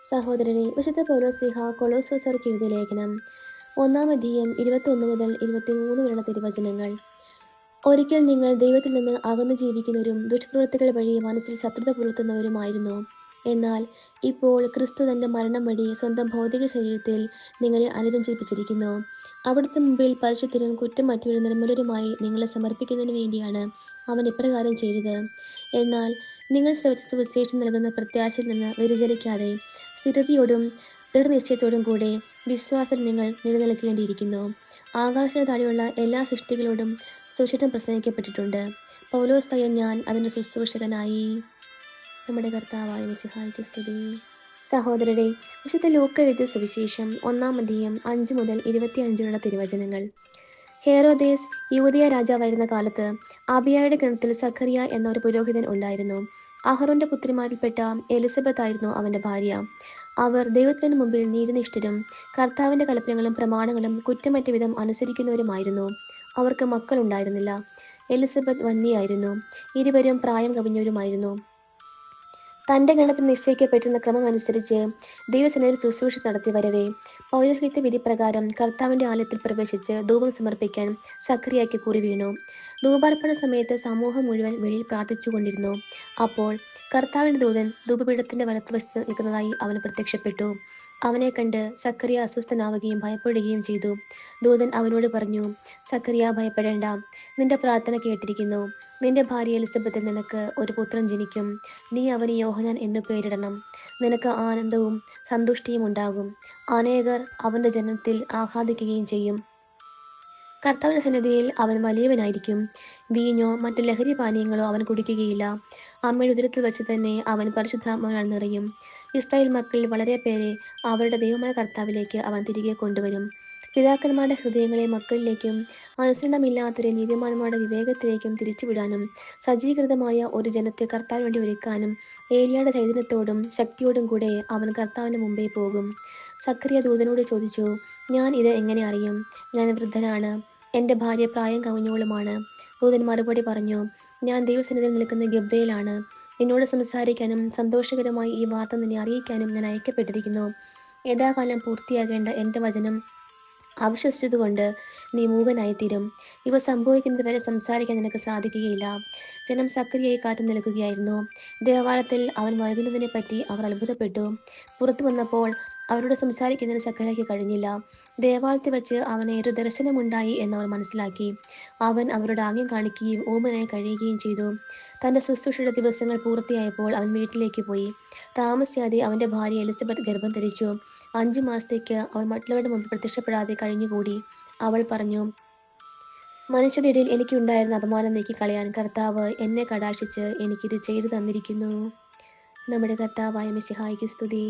സഹോദരനെ, വിശുദ്ധ പൗലോസ്ലീഹ കൊളോസ്യോസർക്ക് എഴുതിയ ലേഖനം 1-ാം അധ്യായം 21 മുതൽ 23 വരെയുള്ള തിരുവചനങ്ങൾ. ഒരിക്കൽ നിങ്ങൾ ദൈവത്തിൽ നിന്ന് അകന്നു ജീവിക്കുന്നവരും ദുഷ്പ്രവൃത്തികൾ വഴി മനസ്സിൽ ശത്രുത പുലർത്തുന്നവരുമായിരുന്നു. എന്നാൽ ഇപ്പോൾ ക്രിസ്തു തന്റെ മരണം വഴി സ്വന്തം ഭൗതിക ശരീരത്തിൽ നിങ്ങളെ അനുരഞ്ജിപ്പിച്ചിരിക്കുന്നു. അവിടുത്തെ മുമ്പിൽ പരിശുദ്ധരും കുറ്റമറ്റവരും നിർമ്മലരുമായി നിങ്ങളെ സമർപ്പിക്കുന്നതിന് വേണ്ടിയാണ് അവൻ ഇപ്രകാരം ചെയ്തത്. എന്നാൽ നിങ്ങൾ ശ്രവിച്ച സുവിശേഷം നൽകുന്ന പ്രത്യാശയിൽ നിന്ന് വ്യതിചലിക്കാതെ സ്ഥിരതയോടും ദൃഢനിശ്ചയത്തോടും കൂടെ വിശ്വാസത്തിൽ നിങ്ങൾ നിലനിൽക്കേണ്ടിയിരിക്കുന്നു. ആകാശത്തിന് താഴെയുള്ള എല്ലാ സൃഷ്ടികളോടും സുവിശേഷം പ്രസംഗിക്കപ്പെട്ടിട്ടുണ്ട്. പൗലോസ് ആയ ഞാൻ അതിൻ്റെ ശുശ്രൂഷകനായി. നമ്മുടെ കർത്താവായ മിശിഹായ്ക്ക് സ്തുതി. സഹോദരരെ, വിശുദ്ധ ലൂക്ക എഴുതിയ സുവിശേഷം 1-ാം അധ്യായം 5 മുതൽ 25 വരെയുള്ള തിരുവചനങ്ങൾ. ഹേറോദേസ് യൂദയ രാജാവായിരുന്ന കാലത്ത് അബിയായുടെ ഗണത്തിൽ സഖറിയ എന്ന ഒരു പുരോഹിതൻ ഉണ്ടായിരുന്നു. അഹറോന്റെ പുത്രിമാരിൽപ്പെട്ട എലിസബത്ത് ആയിരുന്നു അവന്റെ ഭാര്യ. അവർ ദൈവത്തിന് മുമ്പിൽ നീതിനിഷ്ഠരും കർത്താവിന്റെ കൽപ്പനകളും പ്രമാണങ്ങളും കുറ്റമറ്റ വിധം അനുസരിക്കുന്നവരുമായിരുന്നു. അവർക്ക് മക്കളുണ്ടായിരുന്നില്ല. എലിസബത്ത് വന്ധ്യയായിരുന്നു. ഇരുവരും പ്രായം കവിഞ്ഞവരുമായിരുന്നു. തന്റെ ഗണത്തിൽ നിശ്ചയിക്കപ്പെട്ടിരുന്ന ക്രമമനുസരിച്ച് ദൈവസന്നിധിയിൽ ശുശ്രൂഷ നടത്തി വരവേ പൗരോഹിത്യ വിധിപ്രകാരം കർത്താവിന്റെ ആലയത്തിൽ പ്രവേശിച്ച് ധൂപം സമർപ്പിക്കാൻ സഖറിയായ്ക്ക് കുറി വീണു. ധൂപാർപ്പണ സമയത്ത് സമൂഹം മുഴുവൻ വെളിയിൽ പ്രാർത്ഥിച്ചുകൊണ്ടിരുന്നു. അപ്പോൾ കർത്താവിന്റെ ദൂതൻ ധൂപപീഠത്തിന്റെ വലത്തുവശത്ത് നിൽക്കുന്നതായി അവന് പ്രത്യക്ഷപ്പെട്ടു. അവനെ കണ്ട് സഖറിയ അസ്വസ്ഥനാവുകയും ഭയപ്പെടുകയും ചെയ്തു. ദൂതൻ അവനോട് പറഞ്ഞു, സഖറിയ, ഭയപ്പെടേണ്ട, നിന്റെ പ്രാർത്ഥന കേട്ടിരിക്കുന്നു. നിന്റെ ഭാര്യ എലിസബത്തിൽ നിനക്ക് ഒരു പുത്രൻ ജനിക്കും. നീ അവന് യോഹന്നാൻ എന്നു പേരിടണം. നിനക്ക് ആനന്ദവും സന്തുഷ്ടിയും ഉണ്ടാകും. അനേകർ അവന്റെ ജനനത്തിൽ ആഹ്ലാദിക്കുകയും ചെയ്യും. കർത്താവിന്റെ സന്നിധിയിൽ അവൻ വലിയവനായിരിക്കും. വീഞ്ഞോ മറ്റ് ലഹരി പാനീയങ്ങളോ അവൻ കുടിക്കുകയില്ല. അമ്മയുടെ ഉദരത്തിൽ വച്ച് തന്നെ അവൻ പരിശുദ്ധാത്മാവിനാൽ നിറയും. ഇസ്രായേൽ മക്കളിൽ വളരെ പേരെ അവരുടെ ദൈവമായ കർത്താവിലേക്ക് അവൻ തിരികെ കൊണ്ടുവരും. പിതാക്കന്മാരുടെ ഹൃദയങ്ങളെ മക്കളിലേക്കും അനുസരണമില്ലാത്തവരെ നീതിമാന്മാരുടെ വിവേകത്തിലേക്കും തിരിച്ചുവിടാനും സജ്ജീകൃതമായ ഒരു ജനത്തെ കർത്താവിന് വേണ്ടി ഒരുക്കാനും ഏലിയായുടെ ചൈതന്യത്തോടും ശക്തിയോടും കൂടെ അവൻ കർത്താവിന്റെ മുമ്പേ പോകും. സഖറിയ ദൂതനോട് ചോദിച്ചു, ഞാൻ ഇത് എങ്ങനെ അറിയും? ഞാൻ വൃദ്ധനാണ്, എൻ്റെ ഭാര്യ പ്രായം കവിഞ്ഞവളുമാണ്. ദൂതൻ മറുപടി പറഞ്ഞു, ഞാൻ ദൈവസന്നിധിയിൽ നിൽക്കുന്ന ഗബ്രിയേലാണ്. നിന്നോട് സംസാരിക്കാനും സന്തോഷകരമായി ഈ വാർത്ത നിന്നെ അറിയിക്കാനും ഞാൻ അയക്കപ്പെട്ടിരിക്കുന്നു. യഥാകാലം പൂർത്തിയാകേണ്ട എൻ്റെ വചനം അവിശ്വസിച്ചതുകൊണ്ട് നീ മൂകനായിത്തീരും. ഇവ സംഭവിക്കുന്നത് വരെ സംസാരിക്കാൻ നിനക്ക് സാധിക്കുകയില്ല. ജനം സഖറിയയെ കാത്തു നിൽക്കുകയായിരുന്നു. ദേവാലയത്തിൽ അവൻ വൈകുന്നതിനെപ്പറ്റി അവർ അത്ഭുതപ്പെട്ടു. പുറത്തു വന്നപ്പോൾ അവരോട് സംസാരിക്കുന്നതിന് സഖറിയയ്ക്ക് കഴിഞ്ഞില്ല. ദേവാലയത്തിൽ വച്ച് അവന് ഒരു ദർശനമുണ്ടായി എന്നവർ മനസ്സിലാക്കി. അവൻ അവരോട് ആംഗ്യം കാണിക്കുകയും ഊമനായി കഴിയുകയും ചെയ്തു. തൻ്റെ ശുശ്രൂഷയുടെ ദിവസങ്ങൾ പൂർത്തിയായപ്പോൾ അവൻ വീട്ടിലേക്ക് പോയി. താമസിയാതെ അവൻ്റെ ഭാര്യ എലിസബത്ത് ഗർഭം ധരിച്ചു. 5 മാസത്തേക്ക് അവൾ മറ്റുള്ളവരുടെ മുമ്പിൽ പ്രത്യക്ഷപ്പെടാതെ കഴിഞ്ഞുകൂടി. അവൾ പറഞ്ഞു, മനുഷ്യരുടെ ഇടയിൽ എനിക്കുണ്ടായിരുന്ന അപമാനം നീക്കിക്കളയാൻ കർത്താവ് എന്നെ കടാക്ഷിച്ച് എനിക്കിത് ചെയ്തു തന്നിരിക്കുന്നു. നമ്മുടെ കർത്താവായ മിശിഹായ്ക്ക് സ്തുതി.